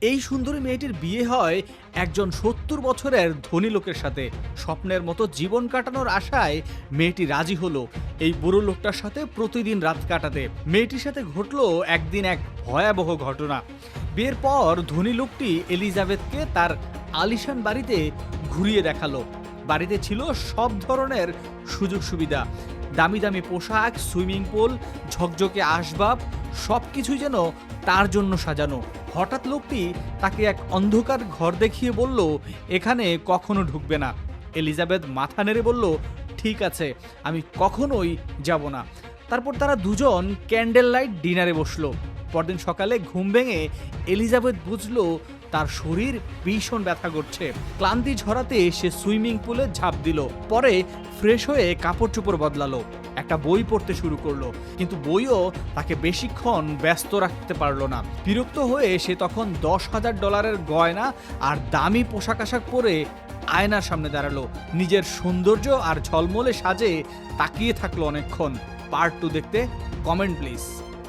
এই সুন্দরী মেয়েটির বিয়ে হয় একজন ৭০ বছরের ধনী লোকের সাথে। স্বপ্নের মতো জীবন কাটানোর আশায় মেয়েটি রাজি হলো এই বুড়ো লোকটার সাথে প্রতিদিন রাত কাটাতে। মেয়েটির সাথে ঘটলো একদিন এক ভয়াবহ ঘটনা। বিয়ের পর ধনী লোকটি এলিজাবেথকে তার আলিশান বাড়িতে ঘুরিয়ে দেখালো। বাড়িতে ছিল সব ধরনের সুযোগ সুবিধা, দামি দামি পোশাক, সুইমিং পুল, ঝকঝকে আসবাব, সবকিছুই যেন তার জন্য সাজানো। হঠাৎ লোকটি তাকে এক অন্ধকার ঘর দেখিয়ে বলল, এখানে কখনো ঢুকবে না। এলিজাবেথ মাথা নেড়ে বলল, ঠিক আছে, আমি কখনোই যাব না। তারপর তারা দুজন ক্যান্ডেল লাইট ডিনারে বসলো। পরদিন সকালে ঘুম ভেঙে এলিজাবেথ বুঝলো তার শরীর ভীষণ ব্যথা করছে। ক্লান্তি ঝরাতে সে সুইমিং পুলে ঝাঁপ দিল। পরে ফ্রেশ হয়ে কাপড় চোপড় বদলালো, একটা বই পড়তে শুরু করলো। কিন্তু বইও তাকে বেশিক্ষণ ব্যস্ত রাখতে পারলো না। বিরক্ত হয়ে সে তখন $10,000 গয়না আর দামি পোশাক আশাক পরে আয়নার সামনে দাঁড়ালো। নিজের সৌন্দর্য আর ঝলমলে সাজে তাকিয়ে থাকলো অনেকক্ষণ। পার্ট 2 দেখতে কমেন্ট প্লিজ।